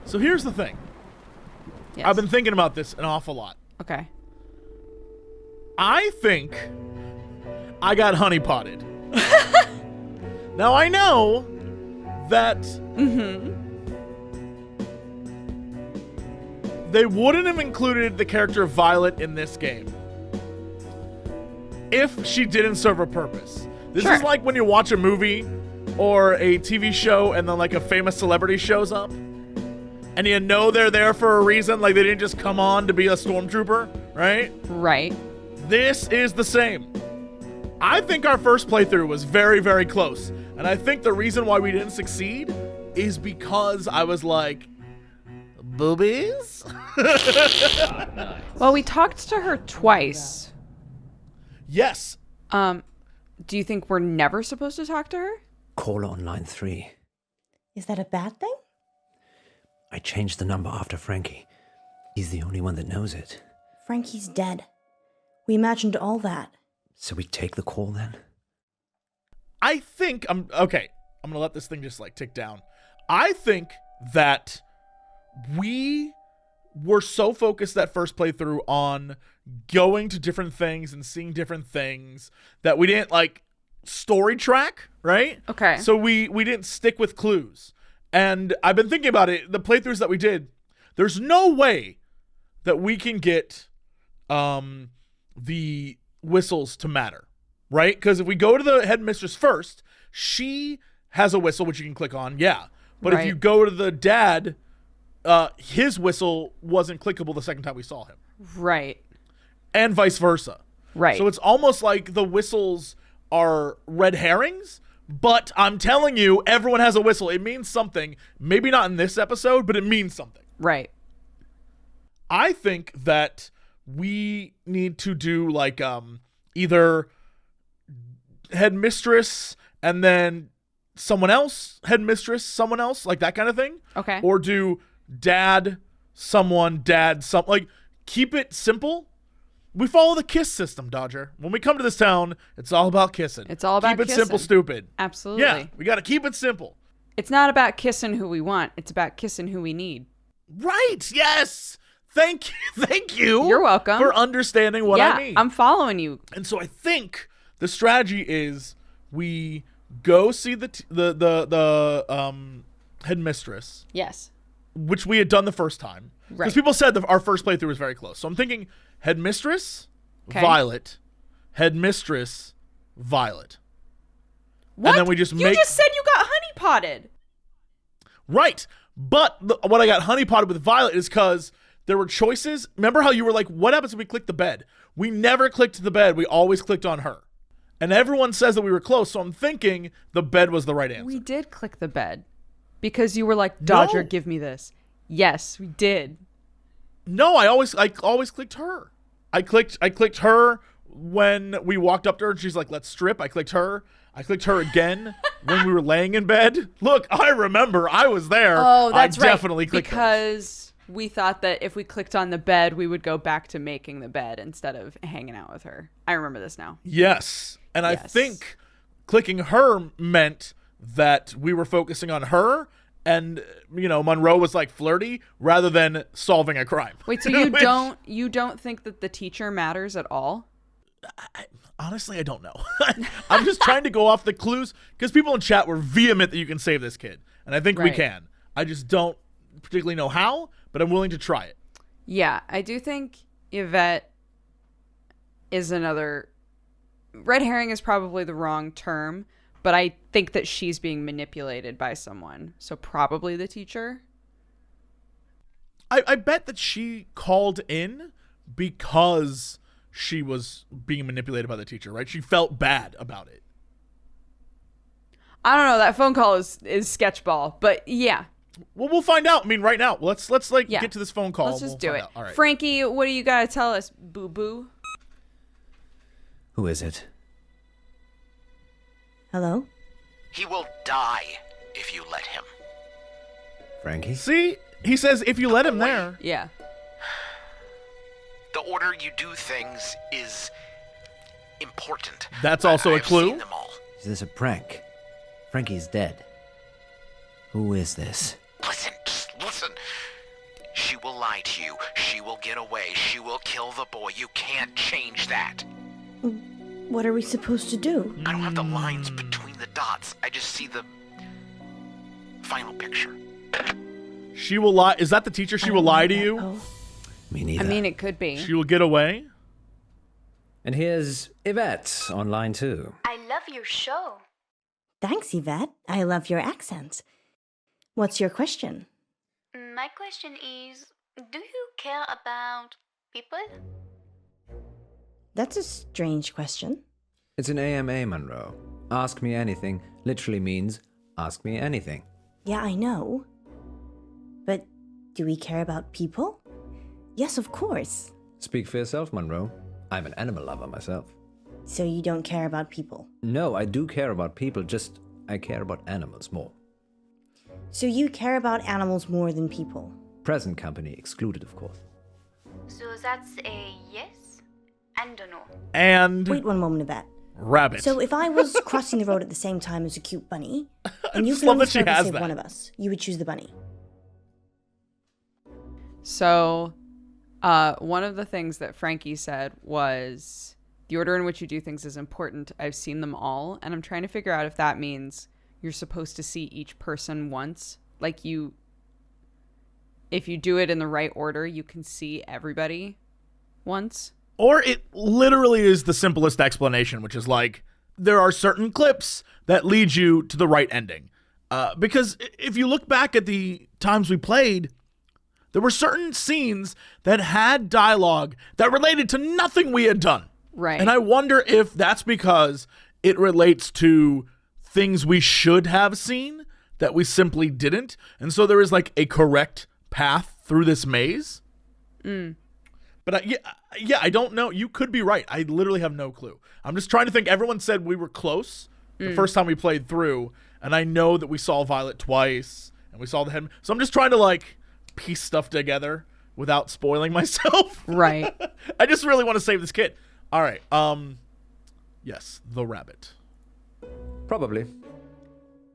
So here's the thing. Yes. I've been thinking about this an awful lot. Okay. I think I got honeypotted. Now I know that they wouldn't have included the character of Violet in this game if she didn't serve a purpose. This Sure. is like when you watch a movie or a TV show and then like a famous celebrity shows up and you know they're there for a reason, like they didn't just come on to be a stormtrooper, right? Right. This is the same. I think our first playthrough was very, very close. And I think the reason why we didn't succeed is because I was like, boobies? Well, we talked to her twice. Yes. Do you think we're never supposed to talk to her? Caller on line 3. Is that a bad thing? I changed the number after Frankie. He's the only one that knows it. Frankie's dead. We imagined all that. So we take the call then? I think I'm gonna let this thing just like tick down. I think that we were so focused that first playthrough on going to different things and seeing different things that we didn't like story track, right? Okay. So we didn't stick with clues. And I've been thinking about it, the playthroughs that we did, there's no way that we can get the whistles to matter, right? Because if we go to the headmistress first, she has a whistle which you can click on, yeah. But if Right. you go to the dad, his whistle wasn't clickable the second time we saw him. Right. And vice versa. Right. So it's almost like the whistles are red herrings, but I'm telling you, everyone has a whistle. It means something. Maybe not in this episode, but it means something. Right. I think that we need to do like either headmistress and then someone else, headmistress, someone else, like that kind of thing. Okay. Or do dad, someone, dad, some, like keep it simple. We follow the KISS system, Dodger. When we come to this town, it's all about kissing. It's all about keep it simple, kissing. stupid. Absolutely. Yeah, we got to keep it simple. It's not about kissing who we want. It's about kissing who we need. Right. Yes. Thank you. Thank you. You're welcome. For understanding what yeah, I mean. I'm following you. And so I think the strategy is we go see the headmistress, Yes. which we had done the first time. Because Right. people said that our first playthrough was very close. So I'm thinking headmistress, Okay. Violet, headmistress, Violet. What? And then we just you make... just said you got honeypotted. Right. But what I got honeypotted with Violet is because there were choices. Remember how you were like, what happens if we click the bed? We never clicked the bed. We always clicked on her. And everyone says that we were close, so I'm thinking the bed was the right answer. We did click the bed because you were like, Dodger, No. give me this. Yes, we did. No, I always clicked her. I clicked her when we walked up to her and she's like, let's strip. I clicked her. I clicked her again when we were laying in bed. Look, I remember. I was there. Oh, that's I right. definitely clicked her. Because we thought that if we clicked on the bed, we would go back to making the bed instead of hanging out with her. I remember this now. Yes. And I Yes. think clicking her meant that we were focusing on her and, you know, Munro was like flirty rather than solving a crime. Wait, so you don't think that the teacher matters at all? Honestly, I don't know. I'm just trying to go off the clues because people in chat were vehement that you can save this kid. And I think we Right. can. I just don't particularly know how, but I'm willing to try it. Yeah, I do think Yvette is another... Red herring is probably the wrong term, but I think that she's being manipulated by someone. So probably the teacher. I bet that she called in because she was being manipulated by the teacher, right? She felt bad about it. I don't know. That phone call is sketchball, but yeah. Well, we'll find out. I mean, right now, let's Yeah. get to this phone call. Let's just do find it. out. All right. Frankie, what do you got to tell us, boo-boo? Who is it? Hello? He will die if you let him. Frankie? See, he says if you let him there. Yeah. The order you do things is important. That's also a I've clue? seen them all. Is this a prank? Frankie's dead. Who is this? Listen, just listen. listen. She will lie to you. She will get away. She will kill the boy. You can't change that. What are we supposed to do? I don't have the lines between the dots. I just see the final picture. She will lie. Is that the teacher? She will lie to you? Poe. Me neither. I mean, it could be. She will get away? And here's Yvette on line 2. I love your show. Thanks, Yvette. I love your accent. What's your question? My question is, do you care about people? That's a strange question. It's an AMA, Munro. Ask me anything literally means ask me anything. Yeah, I know. But do we care about people? Yes, of course. Speak for yourself, Munro. I'm an animal lover myself. So you don't care about people? No, I do care about people, just I care about animals more. So you care about animals more than people? Present company excluded, of course. So that's a yes and a no. And Wait one moment, Yvette. rabbit. So if I was crossing the road at the same time as a cute bunny, and you just could love only that she start to has save that. one of us, you would choose the bunny. So, one of the things that Frankie said was the order in which you do things is important. I've seen them all, and I'm trying to figure out if that means you're supposed to see each person once. Like if you do it in the right order, you can see everybody once. Or it literally is the simplest explanation, which is like, there are certain clips that lead you to the right ending. Because if you look back at the times we played, there were certain scenes that had dialogue that related to nothing we had done. Right. And I wonder if that's because it relates to things we should have seen that we simply didn't. And so there is like a correct path through this maze. But yeah, I don't know. You could be right. I literally have no clue. I'm just trying to think. Everyone said we were close the first time we played through. And I know that we saw Violet twice and we saw the head. So I'm just trying to like piece stuff together without spoiling myself. Right. I just really want to save this kid. All right. Yes, the rabbit. Probably.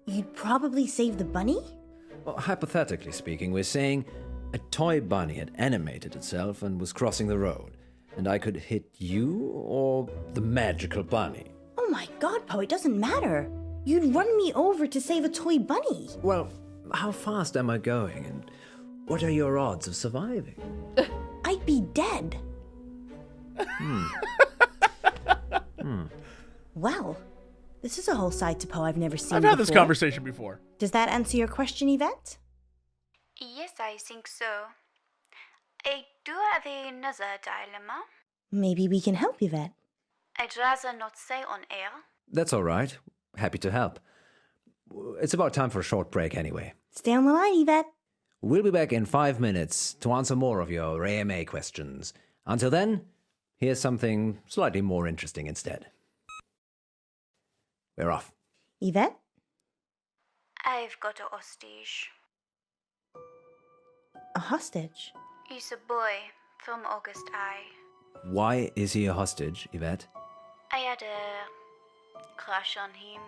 You'd probably save the bunny? Well, hypothetically speaking, we're saying a toy bunny had animated itself and was crossing the road, and I could hit you or the magical bunny. Oh my god, Poe, it doesn't matter. You'd run me over to save a toy bunny. Well, how fast am I going, and what are your odds of surviving? I'd be dead. Well, this is a whole side to Poe I've never seen I've had this before. conversation before. Does that answer your question, Yvette? Yes, I think so. I do have another dilemma. Maybe we can help, Yvette. I'd rather not say on air. That's all right. Happy to help. It's about time for a short break anyway. Stay on the line, Yvette. We'll be back in 5 minutes to answer more of your AMA questions. Until then, here's something slightly more interesting instead. We're off. Yvette? I've got a hostage. A hostage? He's a boy from August High. Why is he a hostage, Yvette? I had a crush on him,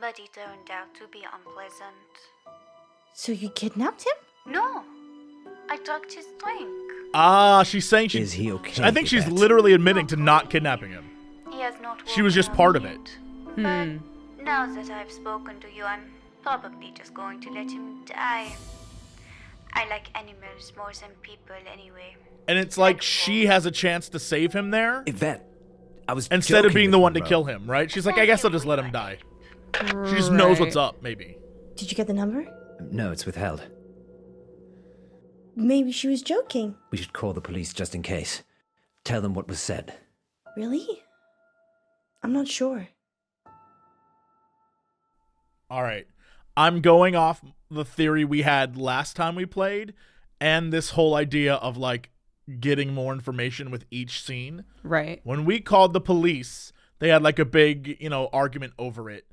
but he turned out to be unpleasant. So you kidnapped him? No, I drugged his drink. She's saying she. Is he okay? I think she's Yvette? literally admitting to not kidnapping him. He has not. She was just woken part up of it. yet. But now that I've spoken to you, I'm probably just going to let him die. I like animals more than people anyway. And it's like she has a chance to save him there Yvette, I was instead of joking being with the you, one to bro. kill him, right? She's like, I guess I'll just let him die. She just knows what's up, maybe. Did you get the number? No, it's withheld. Maybe she was joking. We should call the police just in case. Tell them what was said. Really? I'm not sure. All right. I'm going off the theory we had last time we played and this whole idea of like getting more information with each scene. Right. When we called the police, they had like a big, argument over it.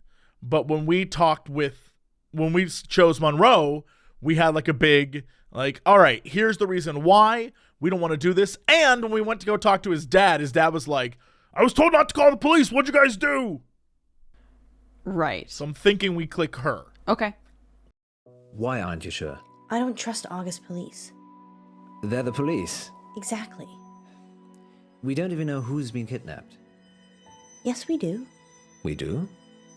But when we chose Munro, we had like a big, like, all right, here's the reason why we don't want to do this. And when we went to go talk to his dad was like, I was told not to call the police. What'd you guys do? Right. So I'm thinking we click her. Okay. Why aren't you sure? I don't trust August police. They're the police. Exactly. We don't even know who's been kidnapped. Yes, we do. We do?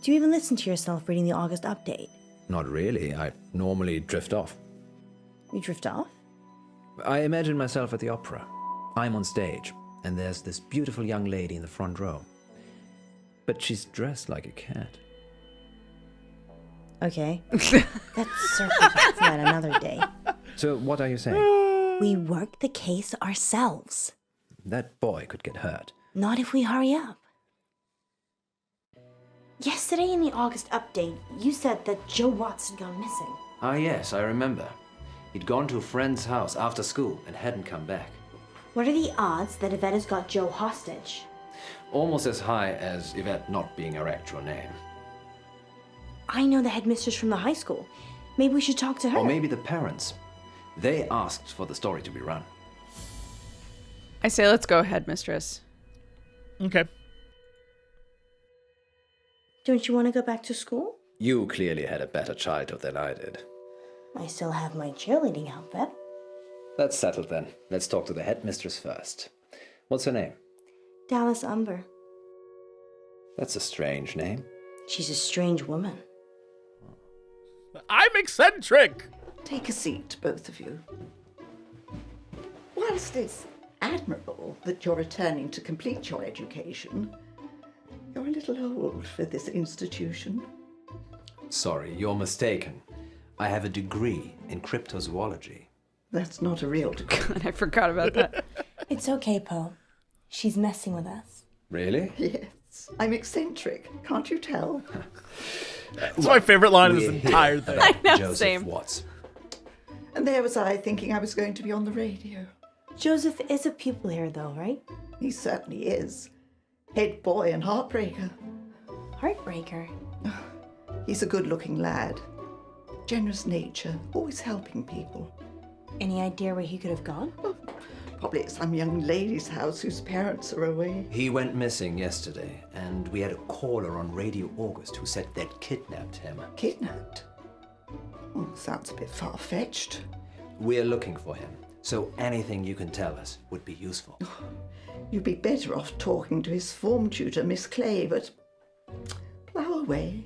Do you even listen to yourself reading the August update? Not really. I normally drift off. You drift off? I imagine myself at the opera. I'm on stage, and there's this beautiful young lady in the front row. But she's dressed like a cat. Okay. Let's circle back to that another day. So what are you saying? We work the case ourselves. That boy could get hurt. Not if we hurry up. Yesterday in the August update, you said that Joe Watts had gone missing. Ah, yes, I remember. He'd gone to a friend's house after school and hadn't come back. What are the odds that Yvette has got Joe hostage? Almost as high as Yvette not being her actual name. I know the headmistress from the high school. Maybe we should talk to her. Or maybe the parents. They asked for the story to be run. I say let's go, headmistress. Okay. Don't you want to go back to school? You clearly had a better childhood than I did. I still have my cheerleading outfit. That's settled then. Let's talk to the headmistress first. What's her name? Dallas Umber. That's a strange name. She's a strange woman. I'm eccentric. Take a seat, both of you. Whilst it's admirable that you're returning to complete your education, you're a little old for this institution. Sorry, you're mistaken. I have a degree in cryptozoology. That's not a real degree. God, I forgot about that. It's okay, Poe. She's messing with us. Really? Yes, I'm eccentric, can't you tell? It's my favorite line of this We're entire here thing. about I know, Joseph same. Watts. And there was I thinking I was going to be on the radio. Joseph is a pupil here, though, right? He certainly is. Head boy and heartbreaker. Heartbreaker. He's a good-looking lad. Generous nature, always helping people. Any idea where he could have gone? Probably at some young lady's house whose parents are away. He went missing yesterday, and we had a caller on Radio August who said they'd kidnapped him. Kidnapped? Oh, sounds a bit far-fetched. We're looking for him, so anything you can tell us would be useful. You'd be better off talking to his form tutor, Miss Clay, but plough away.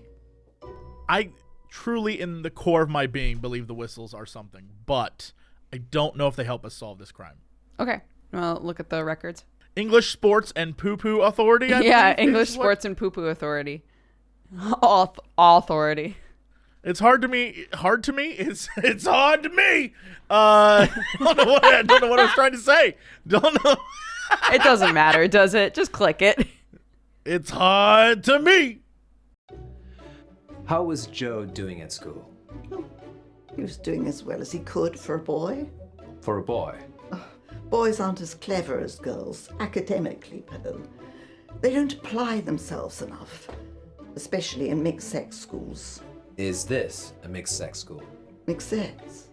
I truly, in the core of my being, believe the whistles are something, but I don't know if they help us solve this crime. Okay. Well, look at the records. English Sports and Poo-Poo Authority? I Yeah, believe, English is what- Sports and Poo-Poo Authority. All authority. It's hard to me. Hard to me. It's hard to me. I don't know what I was trying to say. Don't know. It doesn't matter, does it? Just click it. It's hard to me. How was Joe doing at school? He was doing as well as he could for a boy. For a boy? Boys aren't as clever as girls, academically, Poe. They don't apply themselves enough, especially in mixed-sex schools. Is this a mixed-sex school? Mixed-sex?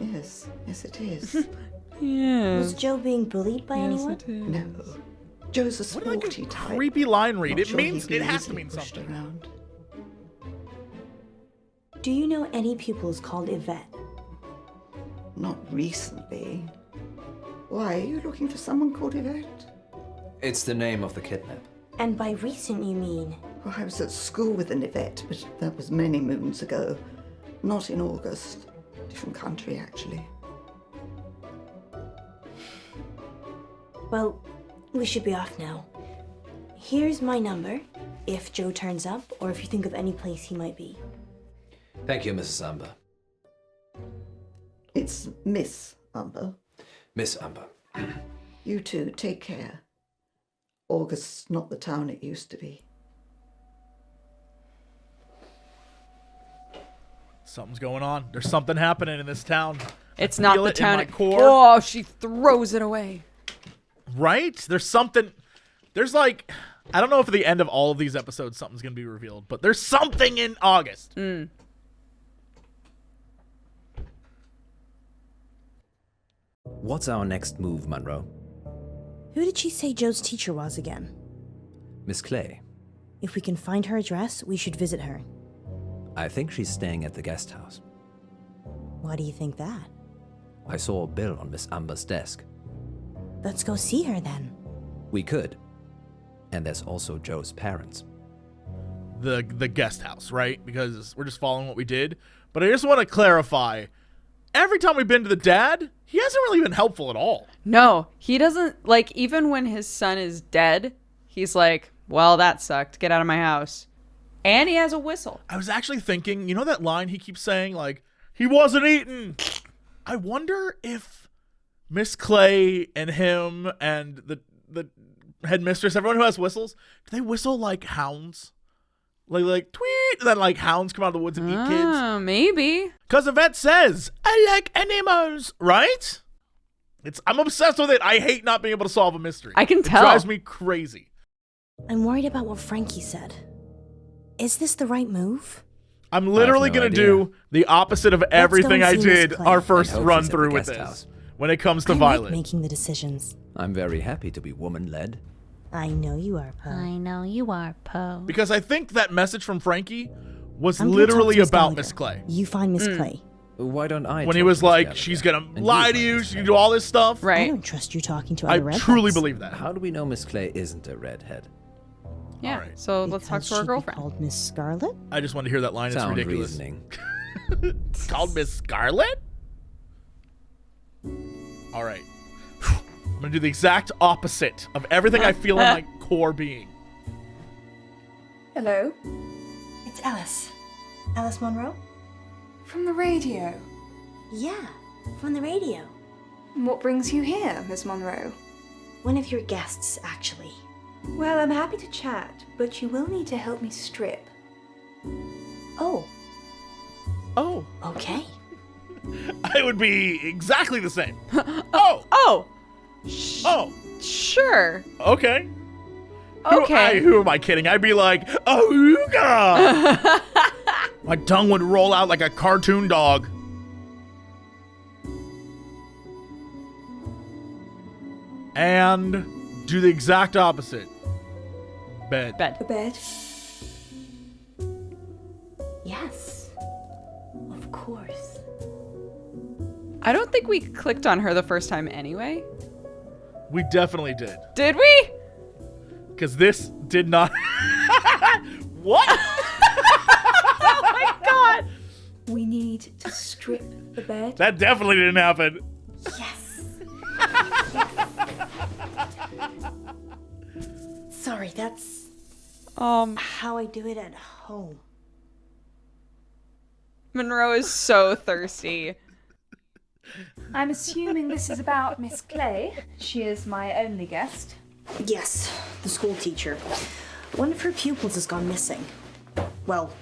Yes, it is. Yeah. Was Joe being bullied by anyone? No. Joe's a What like sporty a type. creepy line read? Not It sure means he'd be it has to easily mean pushed something. around. Do you know any pupils called Yvette? Not recently. Why, are you looking for someone called Yvette? It's the name of the kidnap. And by recent, you mean? Well, I was at school with an Yvette, but that was many moons ago. Not in August. Different country, actually. Well, we should be off now. Here's my number, if Joe turns up, or if you think of any place he might be. Thank you, Mrs. Umber. It's Miss Umber. Miss Umber. You two, take care. August's not the town it used to be. Something's going on. There's something happening in this town. It's I not feel the it in town. my core. Oh, she throws it away. Right? There's something. There's like, I don't know if at the end of all of these episodes something's going to be revealed, but there's something in August. What's our next move, Munro? Who did she say Joe's teacher was again? Miss Clay. If we can find her address, we should visit her. I think she's staying at the guest house. Why do you think that? I saw a bill on Miss Amber's desk. Let's go see her then. We could. And there's also Joe's parents. The guest house, right? Because we're just following what we did. But I just want to clarify, every time we've been to the dad, he hasn't really been helpful at all. No, he doesn't, like, even when his son is dead, he's like, well, that sucked. Get out of my house. And he has a whistle. I was actually thinking, you know that line he keeps saying, like, he wasn't eaten? I wonder if Miss Clay and him and the headmistress, everyone who has whistles, do they whistle like hounds? Like tweet, and then like hounds come out of the woods and eat kids? Maybe. Because Yvette says, I like animals, right? I'm obsessed with it. I hate not being able to solve a mystery. I can tell. It drives me crazy. I'm worried about what Frankie said. Is this the right move? I'm literally I have no going to idea. do the opposite of everything go I and see Miss did Clay. our first I hope run she's at through the with guest this. house. When it comes to I Violet. like making the decisions. I'm very happy to be woman-led. I know you are, Poe. I know you are, Poe. Because I think that message from Frankie was I'm gonna talk literally to Miss about Gallagher. Miss Clay. You find Miss Clay. Why don't I When he talk was to Miss like, Gallagher? she's going And to lie to find you, Miss she can do all this stuff. I Right. don't trust you talking to I other redheads. truly believe that. How do we know Miss Clay isn't a redhead? Yeah. All right. So let's talk Because to our she'd be girlfriend. called Miss Scarlet? I just wanted to hear that line. Sound it's ridiculous. reasoning. It's called Miss Scarlet? All right. I'm going to do the exact opposite of everything I feel in my core being. Hello? It's Alice. Alice Munro? From the radio. Yeah, from the radio. What brings you here, Miss Monroe? One of your guests, actually. Well, I'm happy to chat, but you will need to help me strip. Oh, Oh. okay. I would be exactly the same. Oh. Oh, Oh. sure. Okay. Okay. Who am I kidding? I'd be like, ooga. My tongue would roll out like a cartoon dog. And do the exact opposite. Bed. Bed. The bed? Yes. Of course. I don't think we clicked on her the first time anyway. We definitely did. Did we? Because this did not. What? Oh my god. We need to strip the bed. That definitely didn't happen. Yes. Sorry, that's how I do it at home. Monroe is so thirsty. I'm assuming this is about Miss Clay. She is my only guest. Yes, the school teacher. One of her pupils has gone missing. Well,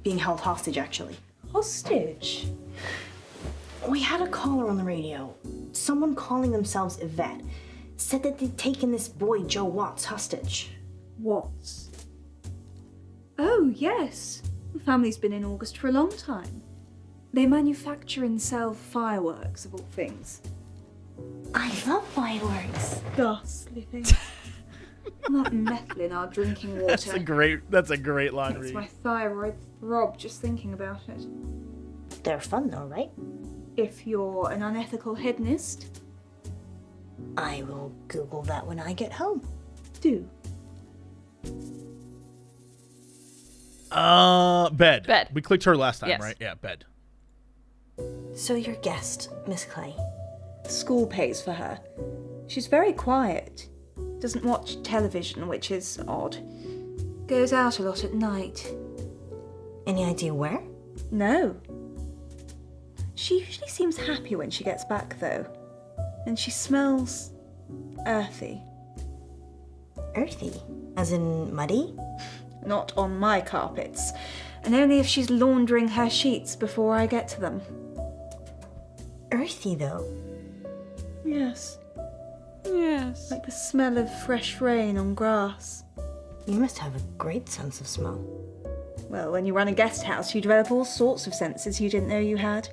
being held hostage, actually. Hostage? We had a caller on the radio. Someone calling themselves Yvette said that they'd taken this boy, Joe Watts, hostage. Watts? Oh, yes. The family's been in August for a long time. They manufacture and sell fireworks, of all things. I love fireworks. Ghastly things. Not metal in our drinking water. That's a great line Makes read. my thyroid throb just thinking about it. They're fun though, right? If you're an unethical hedonist, I will Google that when I get home. do. Bed. Bed. We clicked her last time, Yes. right? Yeah, bed. So your guest, Miss Clay. School pays for her. She's very quiet. Doesn't watch television, which is odd. Goes out a lot at night. Any idea where? No. She usually seems happy when she gets back, though. And she smells earthy. Earthy. As in muddy? Not on my carpets. And only if she's laundering her sheets before I get to them. Earthy though. Yes. Yes. Like the smell of fresh rain on grass. You must have a great sense of smell. Well, when you run a guest house, you develop all sorts of senses you didn't know you had.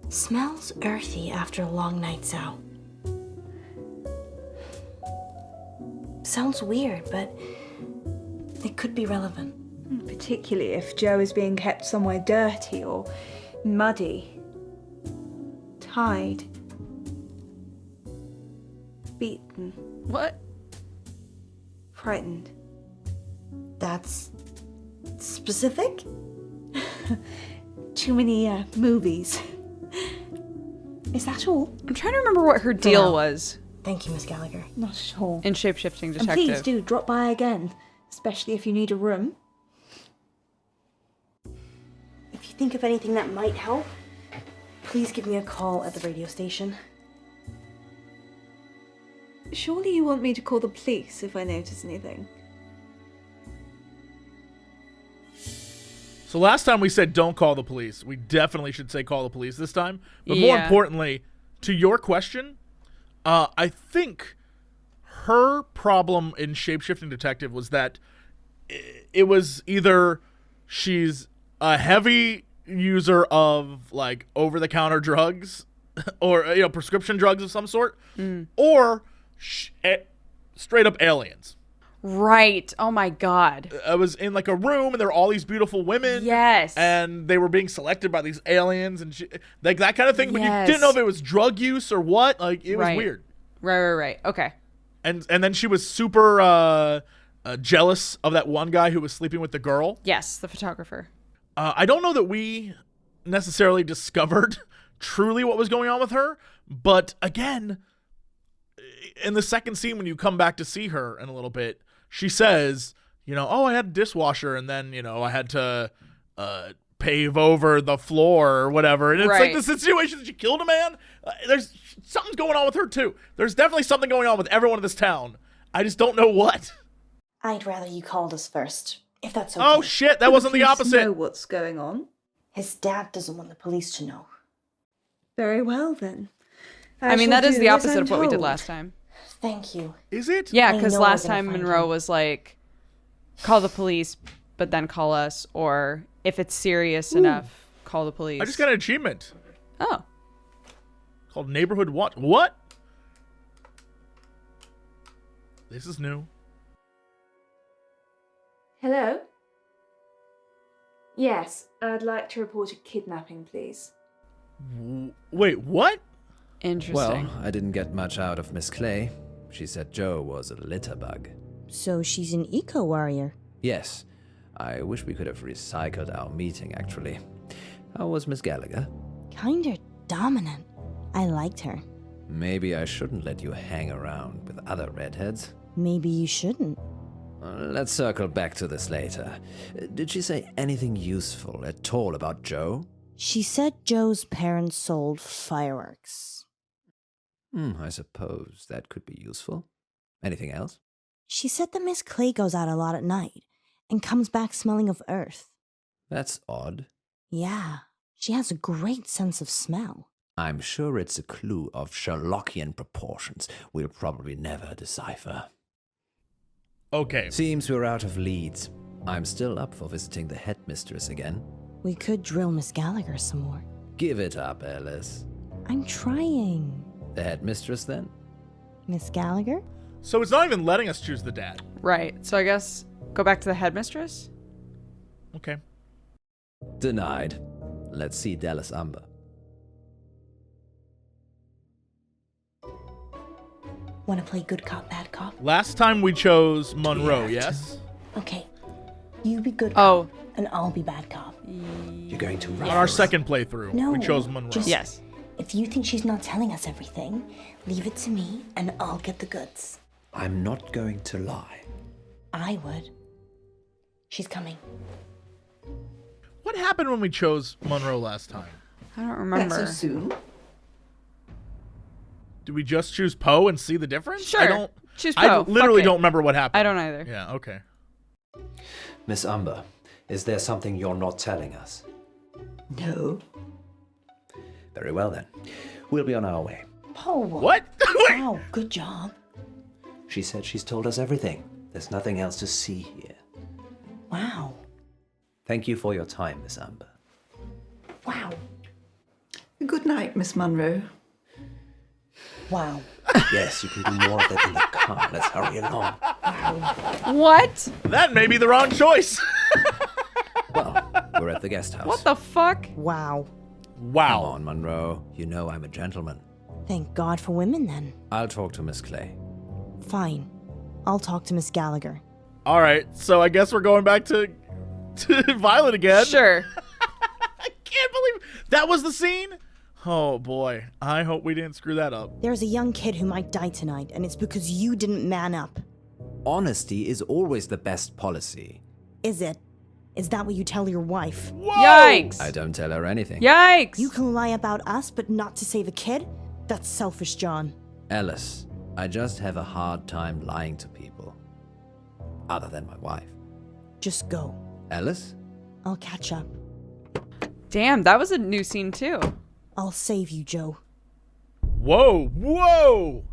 Smells earthy after a long night's out. Sounds weird, but it could be relevant. Particularly if Joe is being kept somewhere dirty or Muddy. Tied. Beaten. What? Frightened. That's specific? Too many movies. Is that all? I'm trying to remember what her deal now. was Thank you, Miss Gallagher. Not at all. in Shapeshifting Detective. And please do drop by again, especially if you need a room. If you think of anything that might help, please give me a call at the radio station. Surely you want me to call the police if I notice anything. So last time we said don't call the police. We definitely should say call the police this time. But more Yeah. importantly, to your question, I think her problem in Shapeshifting Detective was that it was either she's a heavy user of like over-the-counter drugs or prescription drugs of some sort, or straight up aliens. Right. Oh my God. I was in like a room and there were all these beautiful women. Yes. And they were being selected by these aliens and like that kind of thing. But you Yes. didn't know if it was drug use or what. Like it was Right. weird. Right. Okay. And then she was super jealous of that one guy who was sleeping with the girl. Yes, the photographer. I don't know that we necessarily discovered truly what was going on with her. But again, in the second scene when you come back to see her in a little bit, she says, oh, I had a dishwasher and then, I had to pave over the floor or whatever. And it's like Right. the situation that she killed a man. There's something's going on with her too. There's definitely something going on with everyone in this town. I just don't know what. I'd rather you called us first, if that's okay. Oh shit, that Do wasn't the police opposite. know what's going on? His dad doesn't want the police to know. Very well then. I mean, shall that is do the as opposite I'm of what we did told. last time. Thank you. Is it? Yeah, I because know we're last gonna time find Monroe him. was like, call the police, but then call us, or if it's serious enough, call the police. I just got an achievement Oh. called Neighborhood Watch. What? This is new. Hello? Yes, I'd like to report a kidnapping, please. Wait, what? Interesting. Well, I didn't get much out of Miss Clay. She said Joe was a litter bug. So she's an eco-warrior. Yes, I wish we could have recycled our meeting, actually. How was Miss Gallagher? Kinda dominant. I liked her. Maybe I shouldn't let you hang around with other redheads. Maybe you shouldn't. Let's circle back to this later. Did she say anything useful at all about Joe? She said Joe's parents sold fireworks. I suppose that could be useful. Anything else? She said that Miss Clay goes out a lot at night and comes back smelling of earth. That's odd. Yeah, she has a great sense of smell. I'm sure it's a clue of Sherlockian proportions we'll probably never decipher. Okay. Seems we're out of leads. I'm still up for visiting the headmistress again. We could drill Miss Gallagher some more. Give it up, Alice. I'm trying. The headmistress, then? Miss Gallagher? So it's not even letting us choose the dad. Right. So I guess go back to the headmistress? Okay. Denied. Let's see Dallas Umber. Want to play good cop, bad cop? Last time we chose Monroe, yes? Okay. You be good Oh. cop, and I'll be bad cop. You're going to On our second playthrough, No, we chose Monroe. just- Yes. If you think she's not telling us everything, leave it to me, and I'll get the goods. I'm not going to lie. I would. She's coming. What happened when we chose Monroe last time? I don't Not remember. so soon. Did we just choose Poe and see the difference? Sure. I don't. Choose I Poe. literally Fuck it. don't remember what happened. I don't either. Yeah. Okay. Miss Umber, is there something you're not telling us? No. Very well, then. We'll be on our way. Poe. What? Wait. Wow, good job. She said she's told us everything. There's nothing else to see here. Wow. Thank you for your time, Miss Umber. Wow. Good night, Miss Munro. Wow. Yes, you can do more of that in the car. Let's hurry along. What? That may be the wrong choice. Well, we're at the guest house. What the fuck? Wow. Wow. Come on, Munro. You know I'm a gentleman. Thank God for women, then. I'll talk to Miss Clay. Fine. I'll talk to Miss Gallagher. All right, so I guess we're going back to Violet again. Sure. I can't believe that was the scene. Oh boy, I hope we didn't screw that up. There's a young kid who might die tonight, and it's because you didn't man up. Honesty is always the best policy. Is it? Is that what you tell your wife? Whoa! Yikes. I don't tell her anything. Yikes. You can lie about us, but not to save a kid? That's selfish, John. Alice, I just have a hard time lying to people. Other than my wife. Just go. Alice? I'll catch up. Damn, that was a new scene too. I'll save you, Joe. Whoa, whoa!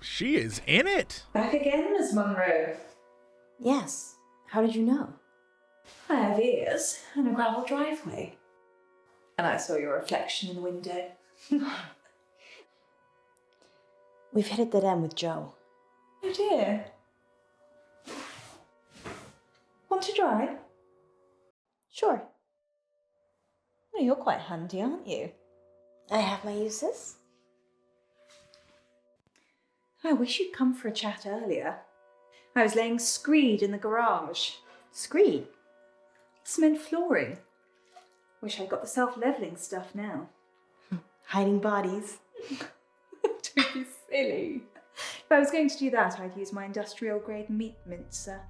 She is in it. Back again, Miss Munro. Yes. How did you know? I have ears and a gravel driveway. And I saw your reflection in the window. We've hit a dead end with Joe. Oh dear. Want to drive? Sure. Well, you're quite handy, aren't you? I have my uses. I wish you'd come for a chat earlier. I was laying screed in the garage. Screed? Cement flooring. Wish I'd got the self-leveling stuff now. Hiding bodies. Don't be silly. If I was going to do that, I'd use my industrial-grade meat mincer.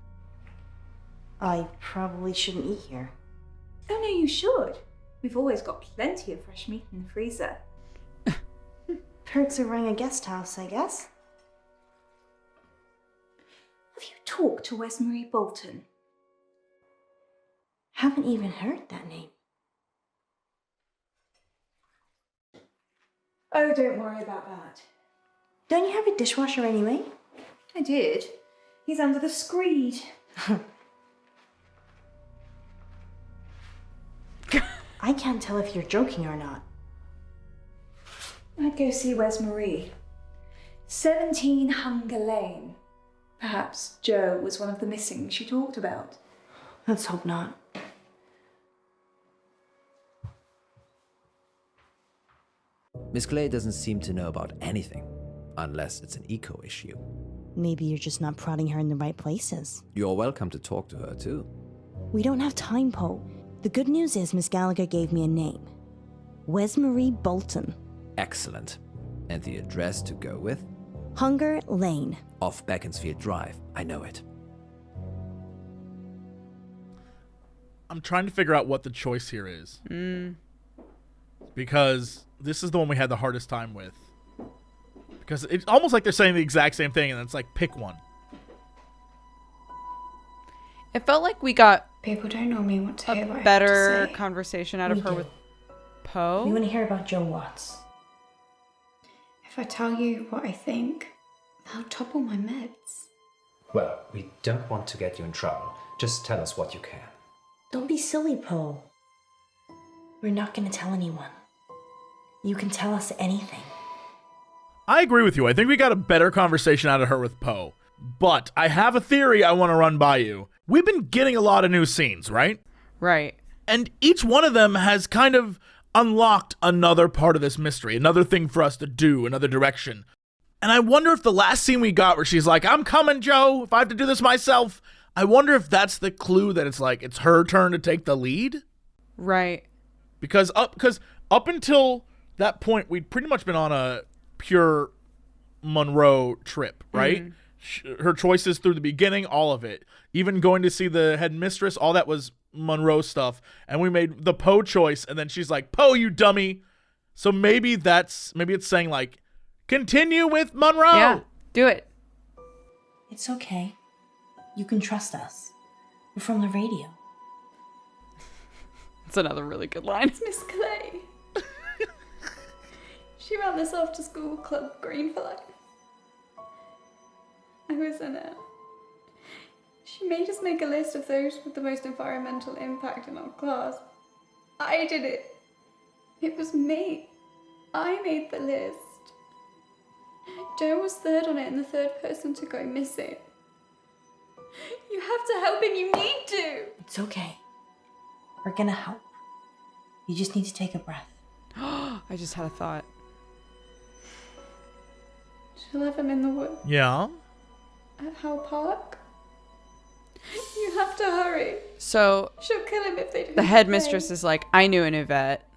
I probably shouldn't eat here. Oh no, you should. We've always got plenty of fresh meat in the freezer. Perks of running a guest house, I guess. Have you talked to Wesmarie Bolton? Haven't even heard that name. Oh, don't worry about that. Don't you have a dishwasher anyway? I did. He's under the screed. I can't tell if you're joking or not. I'd go see Wesmarie. 17 Hunger Lane. Perhaps Joe was one of the missing she talked about. Let's hope not. Miss Clay doesn't seem to know about anything, unless it's an eco issue. Maybe you're just not prodding her in the right places. You're welcome to talk to her, too. We don't have time, Poe. The good news is Miss Gallagher gave me a name. Wesmarie Bolton. Excellent. And the address to go with? Hunger Lane. Off Beaconsfield Drive. I know it. I'm trying to figure out what the choice here is. Because this is the one we had the hardest time with. Because it's almost like they're saying the exact same thing, and it's like, pick one. It felt like we got People don't normally want to hear what a I better have to say. conversation out of We her do. with Poe. We want to hear about Joe Watts. If I tell you what I think, I'll topple my meds. Well, we don't want to get you in trouble. Just tell us what you can. Don't be silly, Poe. We're not going to tell anyone. You can tell us anything. I agree with you. I think we got a better conversation out of her with Poe. But I have a theory I want to run by you. We've been getting a lot of new scenes, right? Right. And each one of them has kind of unlocked another part of this mystery, another thing for us to do, another direction. And I wonder if the last scene we got where she's like, I'm coming, Joe, if I have to do this myself, I wonder if that's the clue that it's like, it's her turn to take the lead? Right. Because up until that point, we'd pretty much been on a pure Munro trip, right? Her choices through the beginning, all of it. Even going to see the headmistress, all that was Munro stuff. And we made the Poe choice, and then she's like, Poe, you dummy. So maybe it's saying like, continue with Munro. Yeah, do it. It's okay. You can trust us. We're from the radio. It's another really good line. Miss Clay. She ran this after school club, Green for Life. I was in it. She made us make a list of those with the most environmental impact in our class. I did it. It was me. I made the list. Joe was third on it and the third person to go missing. You have to help him, you need to. It's okay. We're gonna help. You just need to take a breath. I just had a thought. She'll have him in the woods Yeah. at Howe Park. You have to hurry. So She'll kill him if they don't. the headmistress is like, I knew an Yvette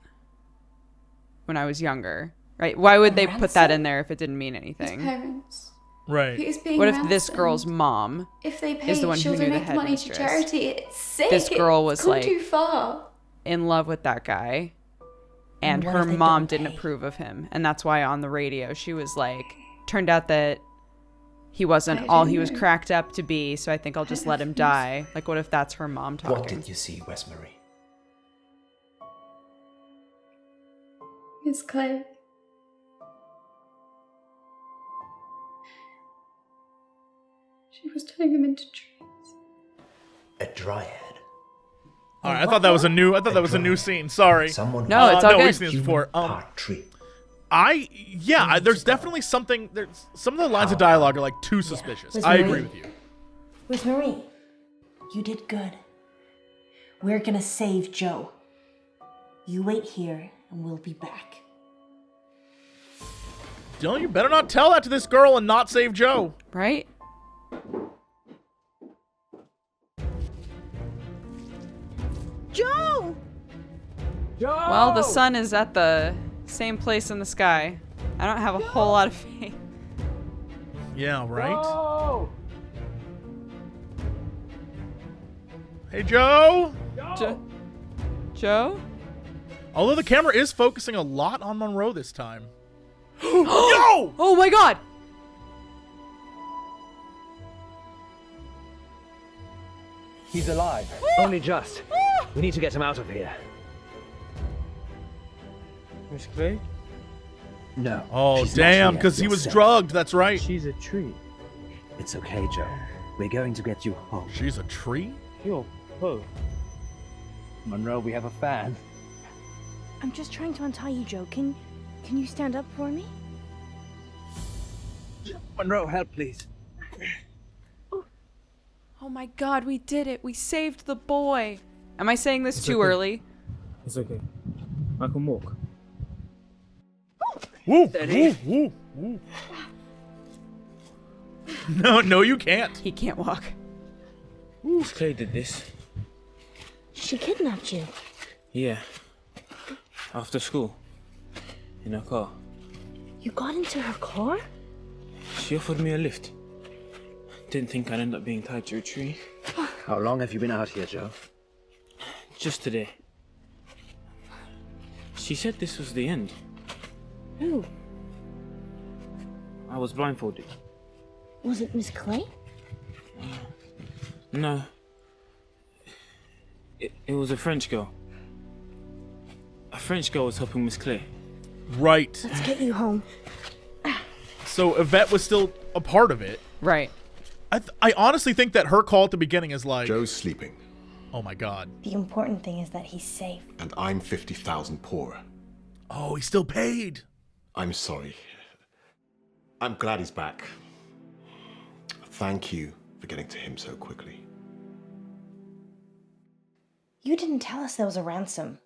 when I was younger, right? Why would they put that in there if it didn't mean His anything? parents. Right. He is being What if this ransomed. girl's mom If they pay, is the one she'll who knew the donate the money to headmistress? charity. It's sick. This girl It's was gone like too far. in love with that guy, and And what her if they mom don't didn't pay? approve of him, and that's why on the radio she was like, turned out that he wasn't I all didn't he was know. cracked up to be, so I think I'll just let him die. Like, what if that's her mom talking? What did you see, Westmarie? Miss Clay. She was turning them into trees. A dryad. All right. I thought that was a new scene. Sorry. Someone No, it's all no, good. we've seen this before. part tree. There's definitely something. There's some of the lines of dialogue are like too suspicious. Was I Marie- agree with you. With Marie, you did good. We're gonna save Joe. You wait here, and we'll be back. Dylan, you better not tell that to this girl and not save Joe. Right? Joe! Well, the sun is at the same place in the sky. I don't have a whole lot of faith. Yeah, right. Hey, Joe. Joe? Although the camera is focusing a lot on Munro this time. Yo! Oh my god! He's alive. Only just. We need to get him out of here. Miss Clay? No. Oh, she's damn, not because here he was yourself. drugged. That's right. She's a tree. It's okay, Joe. We're going to get you home. She's a tree? Yo, Poe. Munro, we have a fan. I'm just trying to untie you, Joe. Can you stand up for me? Munro, help, please. Oh my god, we did it. We saved the boy. Am I saying this It's too okay. early? It's okay. I can walk. Woo, woo, woo, woo. No, you can't. He can't walk. Miss Clay did this. She kidnapped you. Yeah. After school. In a car. You got into her car? She offered me a lift. Didn't think I'd end up being tied to a tree. How long have you been out here, Joe? Just today. She said this was the end. Who? I was blindfolded. Was it Miss Clay? No. It was a French girl. A French girl was helping Miss Clay. Right. Let's get you home. So Yvette was still a part of it. Right. I honestly think that her call at the beginning is like, Joe's sleeping, oh my god. The important thing is that he's safe. and I'm 50,000 poorer. Oh, he's still paid. I'm sorry. I'm glad he's back. Thank you for getting to him so quickly. You didn't tell us there was a ransom.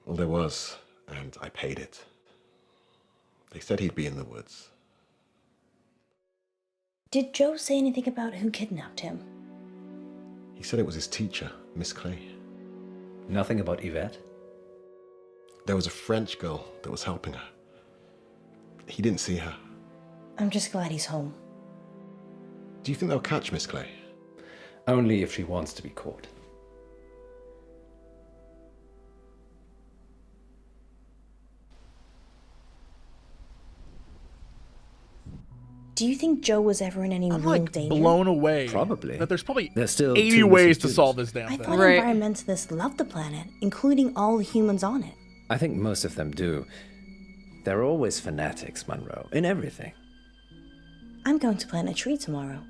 Well, there was, and I paid it. They said he'd be in the woods. Did Joe say anything about who kidnapped him? He said it was his teacher, Miss Clay. Nothing about Yvette? There was a French girl that was helping her. He didn't see her. I'm just glad he's home. Do you think they'll catch Miss Clay? Only if she wants to be caught. Do you think Joe was ever in any I'm real like danger? blown away. Probably. That there's probably There's still 80 two ways missing to solve students. this damn I thing. thought Right. environmentalists loved the planet, including all the humans on it. I think most of them do. They're always fanatics, Munro, in everything. I'm going to plant a tree tomorrow,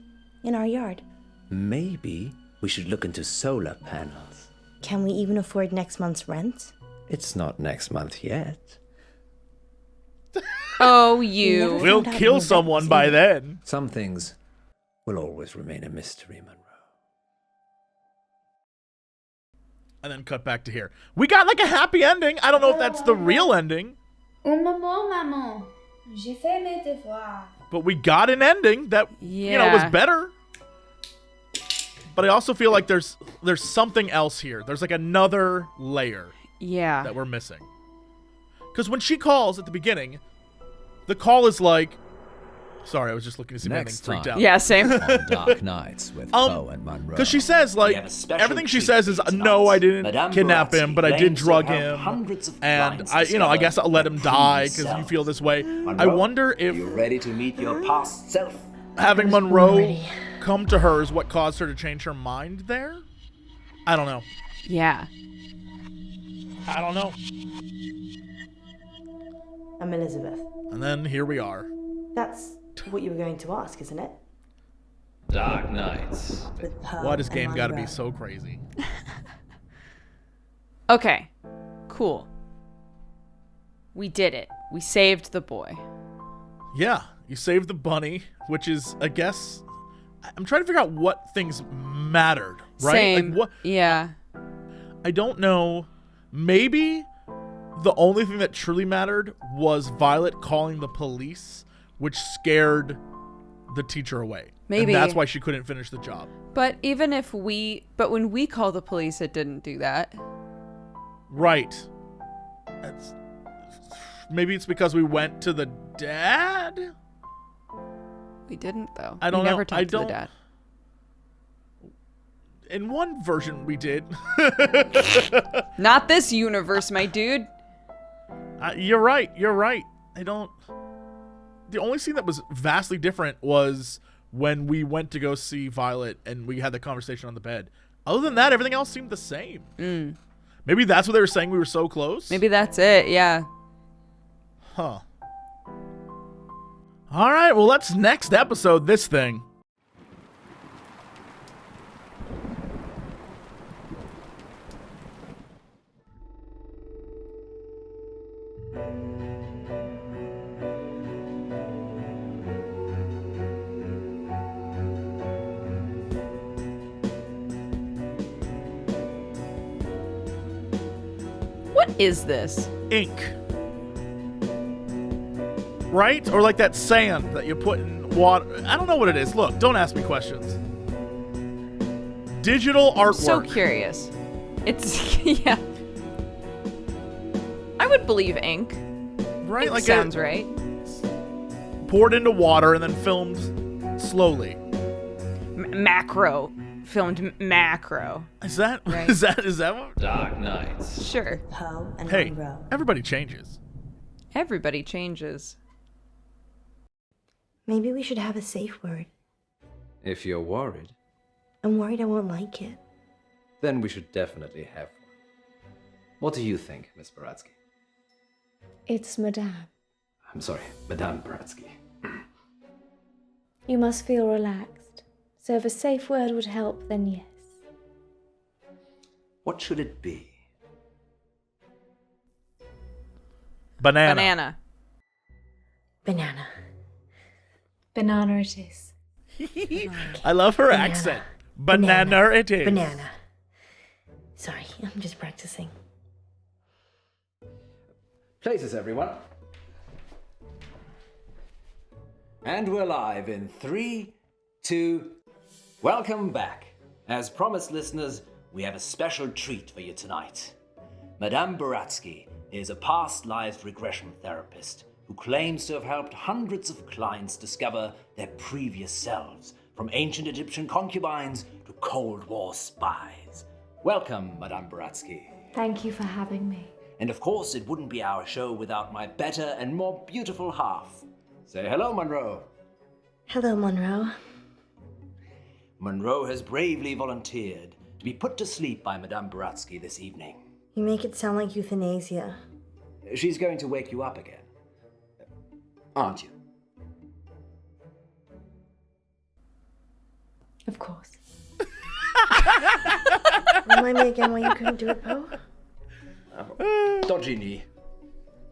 in our yard. Maybe we should look into solar panels. Can we even afford next month's rent? It's not next month yet. Oh, you. We'll kill someone by then. Some things will always remain a mystery, Munro. And then cut back to here. We got like a happy ending. I don't know if that's the real ending. Un moment, maman. J'ai fait mes devoirs. But we got an ending that was better. But I also feel like there's something else here. There's like another layer that we're missing. Because when she calls at the beginning, the call is like, sorry, I was just looking to see if anything freaked out. Yeah, same. On Dark Nights with Poe and Munro. Because she says, like, everything she says is, no, I didn't kidnap him, but I did drug him. And I guess I'll let him die because you feel this way. I wonder if you're ready to meet your past self. Having Munro come to her is what caused her to change her mind there? I don't know. Yeah. I don't know. I'm Elizabeth. And then here we are. That's what you were going to ask, isn't it? Dark Nights. Why does game gotta be so crazy? Okay. Cool. We did it. We saved the boy. Yeah, you saved the bunny, which is, I guess, I'm trying to figure out what things mattered, right? Same. Like what? Yeah. I don't know. Maybe the only thing that truly mattered was Violet calling the police, which scared the teacher away. Maybe. And that's why she couldn't finish the job. But when we call the police, it didn't do that. Right. Maybe it's because we went to the dad? We didn't, though. I don't we know. Never talked to the dad. In one version, we did. Not this universe, my dude. You're right. The only scene that was vastly different was when we went to go see Violet and we had the conversation on the bed. Other than that, everything else seemed the same. Maybe that's what they were saying, we were so close? Maybe that's it, yeah. Huh. All right, well, let's next episode this thing. What is this? Ink. Right? Or like that sand that you put in water. I don't know what it is. Look, don't ask me questions. Digital artwork. So curious. It's, yeah. I would believe ink. Right? Ink like sounds right. Poured into water and then filmed slowly. Macro. Filmed macro. Is that right? Is that what? Dark Nights. Sure. Poe and Hey, Munro. everybody changes. Everybody changes. Maybe we should have a safe word. If you're worried, I'm worried I won't like it. then we should definitely have one. What do you think, Miss Baratsky? It's Madame. I'm sorry, Madame Baratsky. You must feel relaxed. So if a safe word would help, then yes. What should it be? Banana. Banana. Banana. Banana it is. I love her Banana. accent. Banana it is. Banana. Sorry, I'm just practicing. Places, everyone. And we're live in 3, 2... Welcome back. As promised, listeners, we have a special treat for you tonight. Madame Baratsky is a past lives regression therapist who claims to have helped hundreds of clients discover their previous selves, from ancient Egyptian concubines to Cold War spies. Welcome, Madame Baratsky. Thank you for having me. And of course, it wouldn't be our show without my better and more beautiful half. Say hello, Munro. Hello, Munro. Munro has bravely volunteered to be put to sleep by Madame Baratsky this evening. You make it sound like euthanasia. She's going to wake you up again. Aren't you? Of course. Remind me again why you couldn't do it, Poe? Dodgy knee.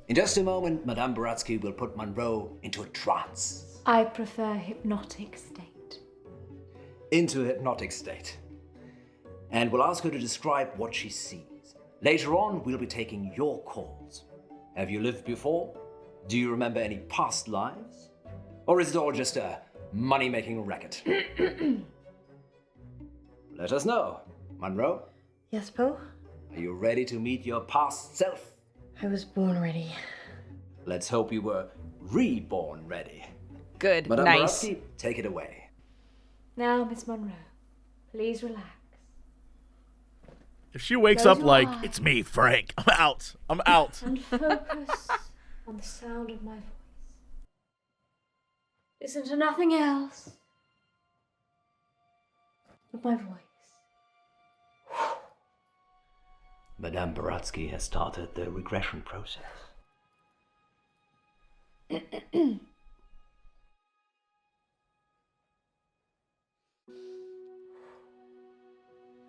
In just a moment, Madame Baratsky will put Munro into a trance. I prefer hypnotic state. Into a hypnotic state. and we'll ask her to describe what she sees. Later on, we'll be taking your calls. Have you lived before? Do you remember any past lives? Or is it all just a money-making racket? Let us know. Munro? Yes, Poe? Are you ready to meet your past self? I was born ready. Let's hope you were reborn ready. Good, Madame nice. Borowski, take it away. Now, Miss Munro, please relax. If she wakes Close up your like, eyes. it's me, Frank, I'm out. I'm out. And focus on the sound of my voice. Listen to nothing else but my voice. Madame Borowski has started the regression process.